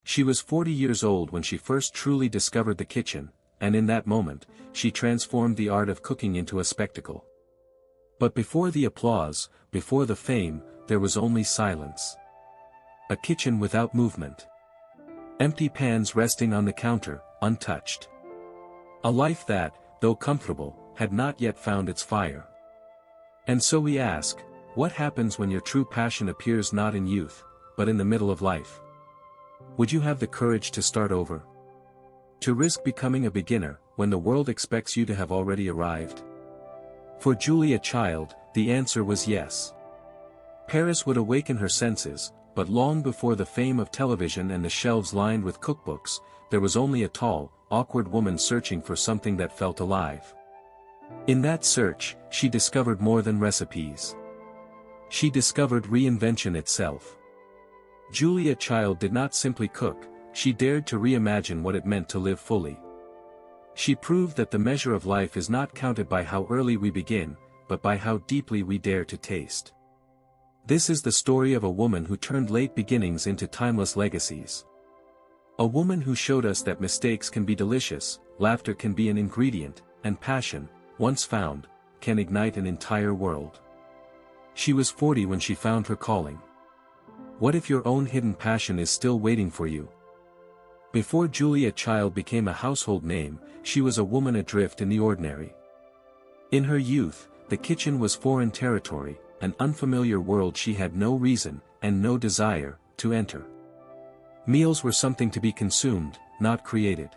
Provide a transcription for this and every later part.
She was 40 years old when she first truly discovered the kitchen, and in that moment, she transformed the art of cooking into a spectacle. But before the applause, before the fame, there was only silence. A kitchen without movement. Empty pans resting on the counter, untouched. A life that, though comfortable, had not yet found its fire. And so we ask, what happens when your true passion appears not in youth, but in the middle of life? Would you have the courage to start over? To risk becoming a beginner, when the world expects you to have already arrived? For Julia Child, the answer was yes. Paris would awaken her senses, but long before the fame of television and the shelves lined with cookbooks, there was only a tall, awkward woman searching for something that felt alive. In that search, she discovered more than recipes. She discovered reinvention itself. Julia Child did not simply cook, she dared to reimagine what it meant to live fully. She proved that the measure of life is not counted by how early we begin, but by how deeply we dare to taste. This is the story of a woman who turned late beginnings into timeless legacies. A woman who showed us that mistakes can be delicious, laughter can be an ingredient, and passion, once found, can ignite an entire world. She was 40 when she found her calling. What if your own hidden passion is still waiting for you? Before Julia Child became a household name, she was a woman adrift in the ordinary. In her youth, the kitchen was foreign territory, an unfamiliar world she had no reason, and no desire, to enter. Meals were something to be consumed, not created.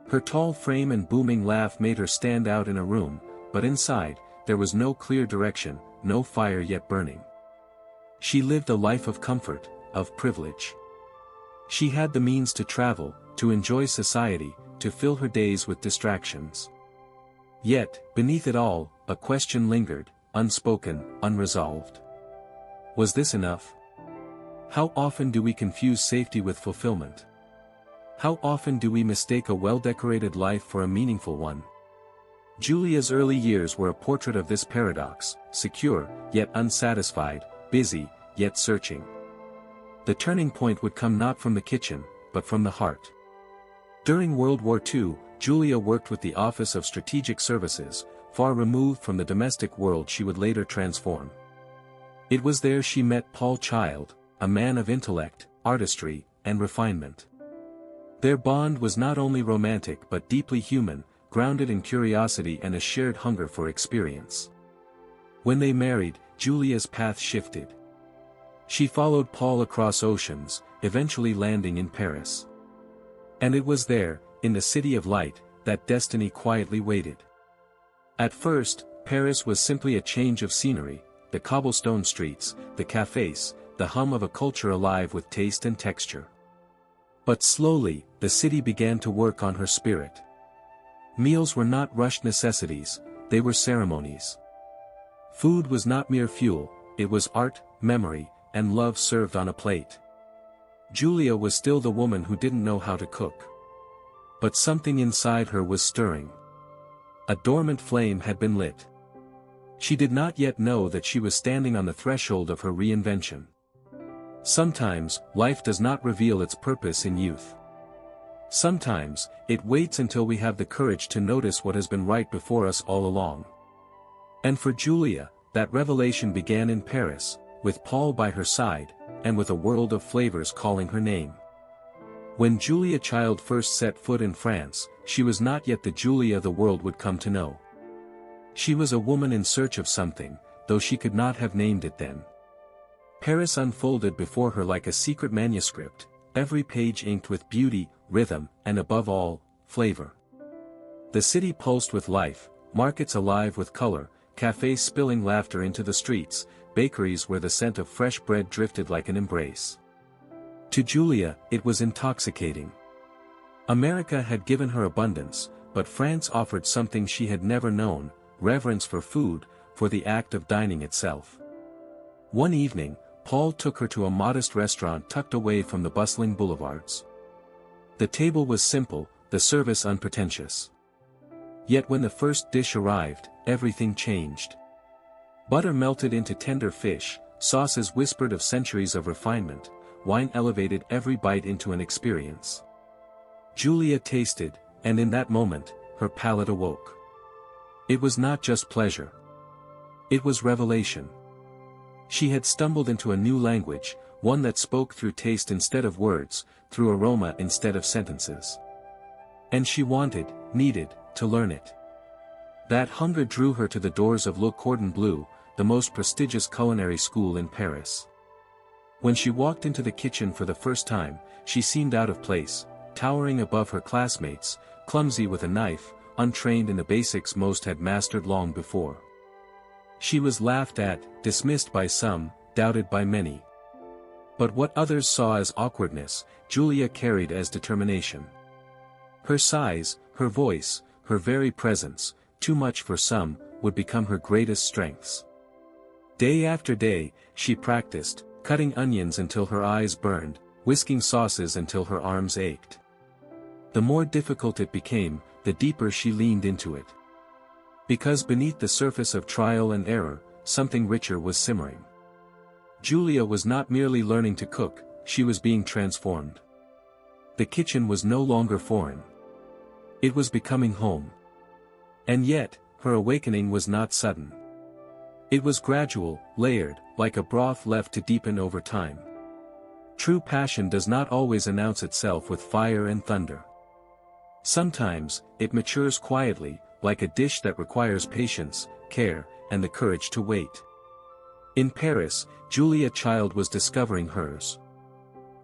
Her tall frame and booming laugh made her stand out in a room, but inside, there was no clear direction, no fire yet burning. She lived a life of comfort, of privilege. She had the means to travel, to enjoy society, to fill her days with distractions. Yet, beneath it all, a question lingered, unspoken, unresolved. Was this enough? How often do we confuse safety with fulfillment? How often do we mistake a well-decorated life for a meaningful one? Julia's early years were a portrait of this paradox, secure, yet unsatisfied, busy, yet searching. The turning point would come not from the kitchen, but from the heart. During World War II, Julia worked with the Office of Strategic Services, far removed from the domestic world she would later transform. It was there she met Paul Child, a man of intellect, artistry, and refinement. Their bond was not only romantic but deeply human, grounded in curiosity and a shared hunger for experience. When they married, Julia's path shifted. She followed Paul across oceans, eventually landing in Paris. And it was there, in the City of Light, that destiny quietly waited. At first, Paris was simply a change of scenery, the cobblestone streets, the cafes, the hum of a culture alive with taste and texture. But slowly, the city began to work on her spirit. Meals were not rushed necessities, they were ceremonies. Food was not mere fuel, it was art, memory, and love served on a plate. Julia was still the woman who didn't know how to cook. But something inside her was stirring. A dormant flame had been lit. She did not yet know that she was standing on the threshold of her reinvention. Sometimes, life does not reveal its purpose in youth. Sometimes, it waits until we have the courage to notice what has been right before us all along. And for Julia, that revelation began in Paris, with Paul by her side, and with a world of flavors calling her name. When Julia Child first set foot in France, she was not yet the Julia the world would come to know. She was a woman in search of something, though she could not have named it then. Paris unfolded before her like a secret manuscript, every page inked with beauty, rhythm, and above all, flavor. The city pulsed with life, markets alive with color, cafes spilling laughter into the streets, bakeries where the scent of fresh bread drifted like an embrace. To Julia, it was intoxicating. America had given her abundance, but France offered something she had never known, reverence for food, for the act of dining itself. One evening, Paul took her to a modest restaurant tucked away from the bustling boulevards. The table was simple, the service unpretentious. Yet when the first dish arrived, everything changed. Butter melted into tender fish, sauces whispered of centuries of refinement, wine elevated every bite into an experience. Julia tasted, and in that moment, her palate awoke. It was not just pleasure. It was revelation. She had stumbled into a new language, one that spoke through taste instead of words, through aroma instead of sentences. And she wanted, needed, to learn it. That hunger drew her to the doors of Le Cordon Bleu, the most prestigious culinary school in Paris. When she walked into the kitchen for the first time, she seemed out of place, towering above her classmates, clumsy with a knife, untrained in the basics most had mastered long before. She was laughed at, dismissed by some, doubted by many. But what others saw as awkwardness, Julia carried as determination. Her size, her voice, her very presence, too much for some, would become her greatest strengths. Day after day, she practiced, cutting onions until her eyes burned, whisking sauces until her arms ached. The more difficult it became, the deeper she leaned into it. Because beneath the surface of trial and error, something richer was simmering. Julia was not merely learning to cook, she was being transformed. The kitchen was no longer foreign. It was becoming home. And yet, her awakening was not sudden. It was gradual, layered, like a broth left to deepen over time. True passion does not always announce itself with fire and thunder. Sometimes, it matures quietly, like a dish that requires patience, care, and the courage to wait. In Paris, Julia Child was discovering hers.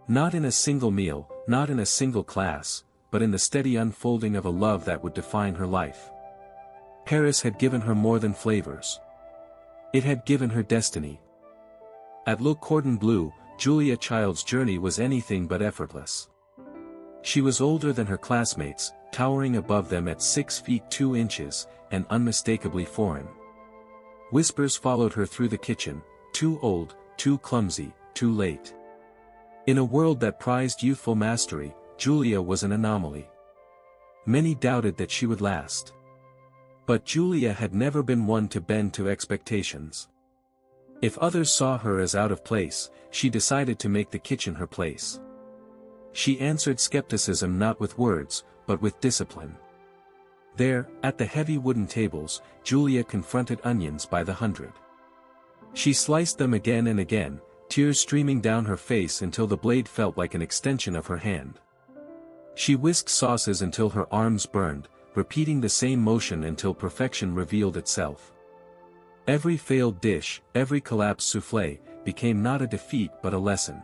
Not in a single meal, not in a single class, but in the steady unfolding of a love that would define her life. Paris had given her more than flavors. It had given her destiny. At Le Cordon Bleu, Julia Child's journey was anything but effortless. She was older than her classmates, towering above them at 6 feet 2 inches, and unmistakably foreign. Whispers followed her through the kitchen, too old, too clumsy, too late. In a world that prized youthful mastery, Julia was an anomaly. Many doubted that she would last. But Julia had never been one to bend to expectations. If others saw her as out of place, she decided to make the kitchen her place. She answered skepticism not with words, but with discipline. There, at the heavy wooden tables, Julia confronted onions by the hundred. She sliced them again and again, tears streaming down her face until the blade felt like an extension of her hand. She whisked sauces until her arms burned, repeating the same motion until perfection revealed itself. Every failed dish, every collapsed soufflé, became not a defeat but a lesson.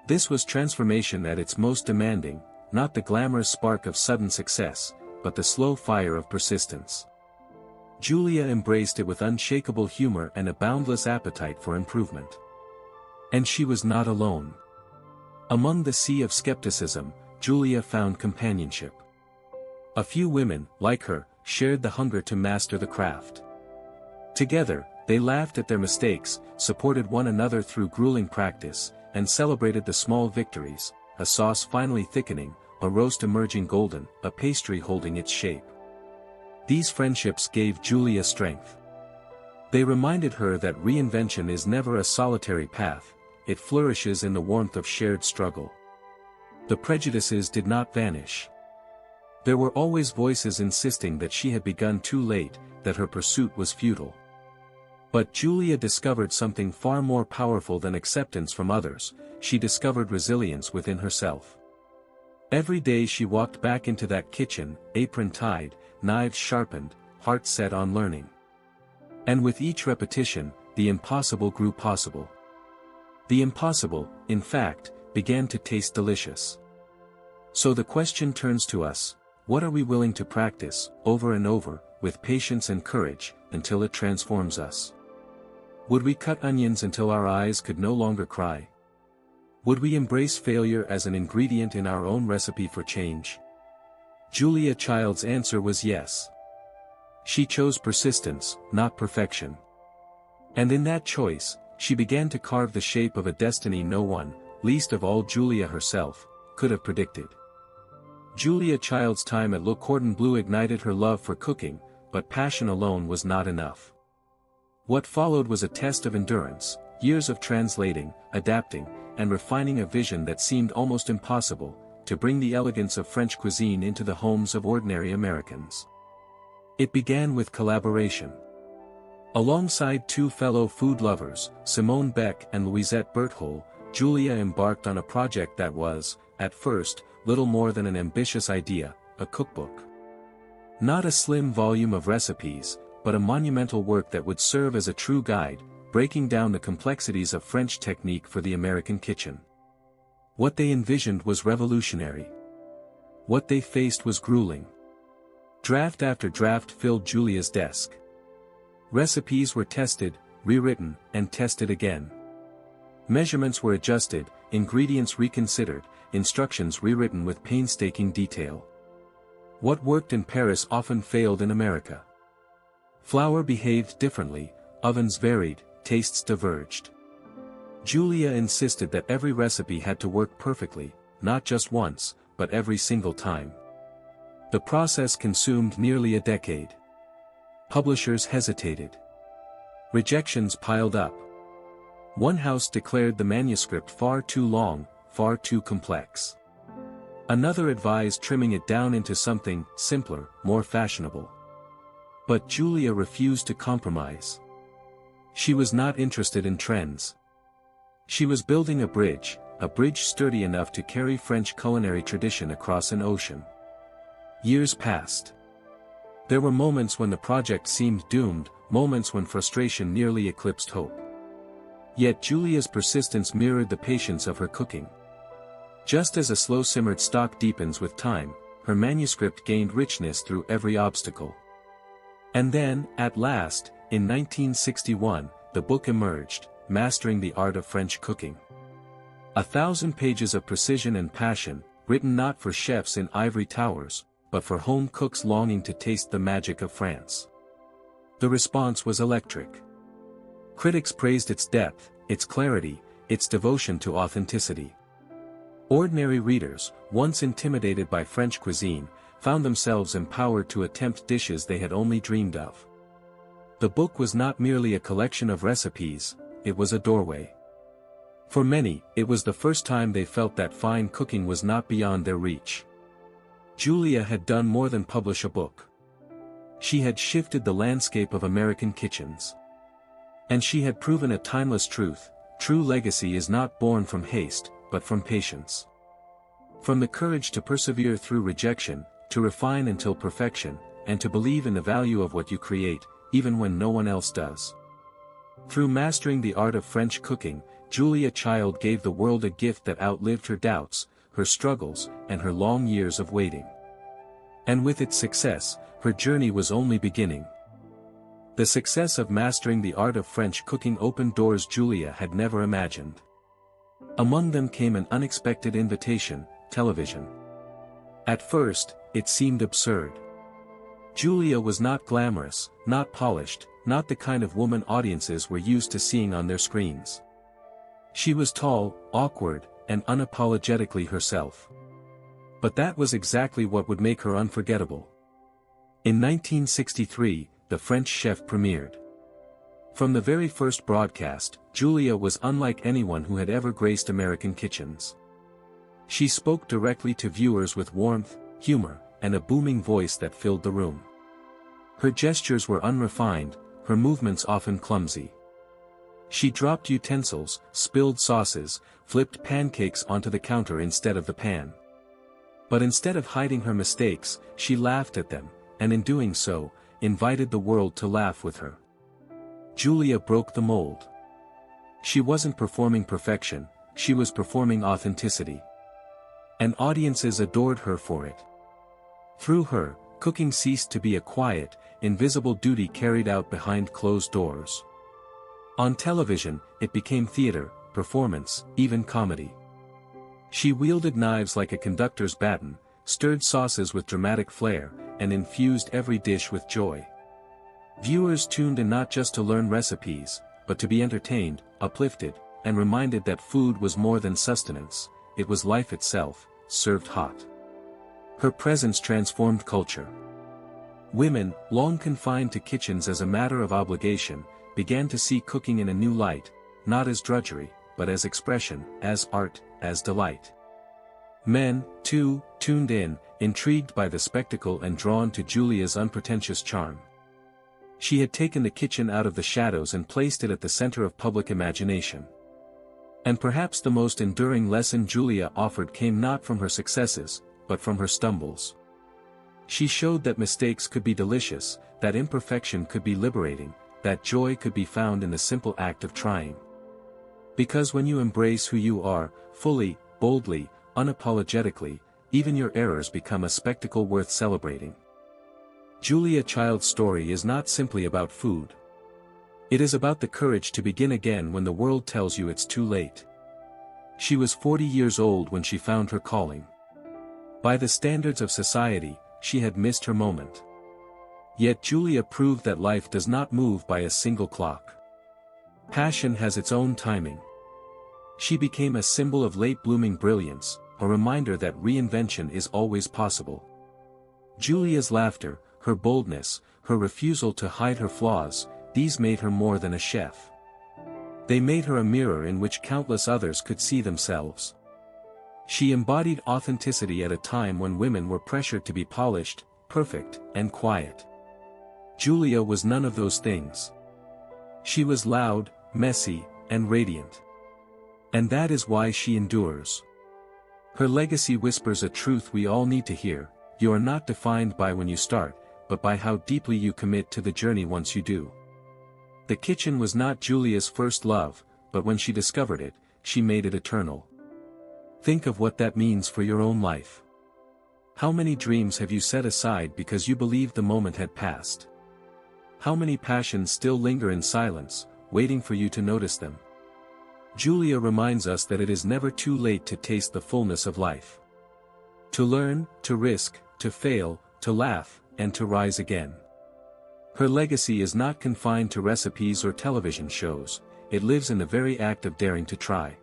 This was transformation at its most demanding, not the glamorous spark of sudden success, but the slow fire of persistence. Julia embraced it with unshakable humor and a boundless appetite for improvement. And she was not alone. Among the sea of skepticism, Julia found companionship. A few women, like her, shared the hunger to master the craft. Together, they laughed at their mistakes, supported one another through grueling practice, and celebrated the small victories, a sauce finally thickening, a roast emerging golden, a pastry holding its shape. These friendships gave Julia strength. They reminded her that reinvention is never a solitary path, it flourishes in the warmth of shared struggle. The prejudices did not vanish. There were always voices insisting that she had begun too late, that her pursuit was futile. But Julia discovered something far more powerful than acceptance from others, she discovered resilience within herself. Every day she walked back into that kitchen, apron tied, knives sharpened, heart set on learning. And with each repetition, the impossible grew possible. The impossible, in fact, began to taste delicious. So the question turns to us, what are we willing to practice, over and over, with patience and courage, until it transforms us? Would we cut onions until our eyes could no longer cry? Would we embrace failure as an ingredient in our own recipe for change? Julia Child's answer was yes. She chose persistence, not perfection. And in that choice, she began to carve the shape of a destiny no one, least of all Julia herself, could have predicted. Julia Child's time at Le Cordon Bleu ignited her love for cooking, but passion alone was not enough. What followed was a test of endurance, years of translating, adapting, and refining a vision that seemed almost impossible, to bring the elegance of French cuisine into the homes of ordinary Americans. It began with collaboration. Alongside two fellow food lovers, Simone Beck and Louisette Berthold, Julia embarked on a project that was, at first, little more than an ambitious idea, a cookbook. Not a slim volume of recipes, but a monumental work that would serve as a true guide, breaking down the complexities of French technique for the American kitchen. What they envisioned was revolutionary. What they faced was grueling. Draft after draft filled Julia's desk. Recipes were tested, rewritten, and tested again. Measurements were adjusted, ingredients reconsidered, instructions rewritten with painstaking detail. What worked in Paris often failed in America. Flour behaved differently, ovens varied, tastes diverged. Julia insisted that every recipe had to work perfectly, not just once, but every single time. The process consumed nearly a decade. Publishers hesitated. Rejections piled up. One house declared the manuscript far too long, far too complex. Another advised trimming it down into something simpler, more fashionable. But Julia refused to compromise. She was not interested in trends. She was building a bridge sturdy enough to carry French culinary tradition across an ocean. Years passed. There were moments when the project seemed doomed, moments when frustration nearly eclipsed hope. Yet Julia's persistence mirrored the patience of her cooking. Just as a slow-simmered stock deepens with time, her manuscript gained richness through every obstacle. And then, at last, in 1961, the book emerged, Mastering the Art of French Cooking. 1,000 pages of precision and passion, written not for chefs in ivory towers, but for home cooks longing to taste the magic of France. The response was electric. Critics praised its depth, its clarity, its devotion to authenticity. Ordinary readers, once intimidated by French cuisine, found themselves empowered to attempt dishes they had only dreamed of. The book was not merely a collection of recipes, it was a doorway. For many, it was the first time they felt that fine cooking was not beyond their reach. Julia had done more than publish a book. She had shifted the landscape of American kitchens. And she had proven a timeless truth: true legacy is not born from haste, but from patience. From the courage to persevere through rejection, to refine until perfection, and to believe in the value of what you create, even when no one else does. Through mastering the art of French cooking, Julia Child gave the world a gift that outlived her doubts, her struggles, and her long years of waiting. And with its success, her journey was only beginning. The success of mastering the art of French cooking opened doors Julia had never imagined. Among them came an unexpected invitation: television. At first, it seemed absurd. Julia was not glamorous, not polished, not the kind of woman audiences were used to seeing on their screens. She was tall, awkward, and unapologetically herself. But that was exactly what would make her unforgettable. In 1963, the French Chef premiered. From the very first broadcast, Julia was unlike anyone who had ever graced American kitchens. She spoke directly to viewers with warmth, humor, and a booming voice that filled the room. Her gestures were unrefined, her movements often clumsy. She dropped utensils, spilled sauces, flipped pancakes onto the counter instead of the pan. But instead of hiding her mistakes, she laughed at them, and in doing so, invited the world to laugh with her. Julia broke the mold. She wasn't performing perfection, she was performing authenticity. And audiences adored her for it. Through her, cooking ceased to be a quiet, invisible duty carried out behind closed doors. On television, it became theater, performance, even comedy. She wielded knives like a conductor's baton, stirred sauces with dramatic flair, and infused every dish with joy. Viewers tuned in not just to learn recipes, but to be entertained, uplifted, and reminded that food was more than sustenance, it was life itself, served hot. Her presence transformed culture. Women, long confined to kitchens as a matter of obligation, began to see cooking in a new light, not as drudgery, but as expression, as art, as delight. Men, too, tuned in, intrigued by the spectacle and drawn to Julia's unpretentious charm. She had taken the kitchen out of the shadows and placed it at the center of public imagination. And perhaps the most enduring lesson Julia offered came not from her successes, but from her stumbles. She showed that mistakes could be delicious, that imperfection could be liberating, that joy could be found in the simple act of trying. Because when you embrace who you are, fully, boldly, unapologetically, even your errors become a spectacle worth celebrating. Julia Child's story is not simply about food. It is about the courage to begin again when the world tells you it's too late. She was 40 years old when she found her calling. By the standards of society, she had missed her moment. Yet Julia proved that life does not move by a single clock. Passion has its own timing. She became a symbol of late-blooming brilliance, a reminder that reinvention is always possible. Julia's laughter, her boldness, her refusal to hide her flaws, these made her more than a chef. They made her a mirror in which countless others could see themselves. She embodied authenticity at a time when women were pressured to be polished, perfect, and quiet. Julia was none of those things. She was loud, messy, and radiant. And that is why she endures. Her legacy whispers a truth we all need to hear: you are not defined by when you start, but by how deeply you commit to the journey once you do. The kitchen was not Julia's first love, but when she discovered it, she made it eternal. Think of what that means for your own life. How many dreams have you set aside because you believed the moment had passed? How many passions still linger in silence, waiting for you to notice them? Julia reminds us that it is never too late to taste the fullness of life. To learn, to risk, to fail, to laugh, and to rise again. Her legacy is not confined to recipes or television shows, it lives in the very act of daring to try.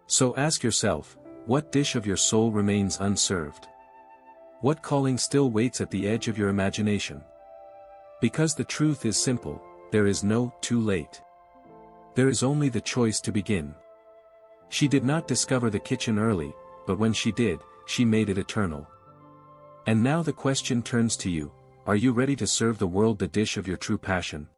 So ask yourself, what dish of your soul remains unserved? What calling still waits at the edge of your imagination? Because the truth is simple, there is no too late. There is only the choice to begin. She did not discover the kitchen early, but when she did, she made it eternal. And now the question turns to you: are you ready to serve the world the dish of your true passion?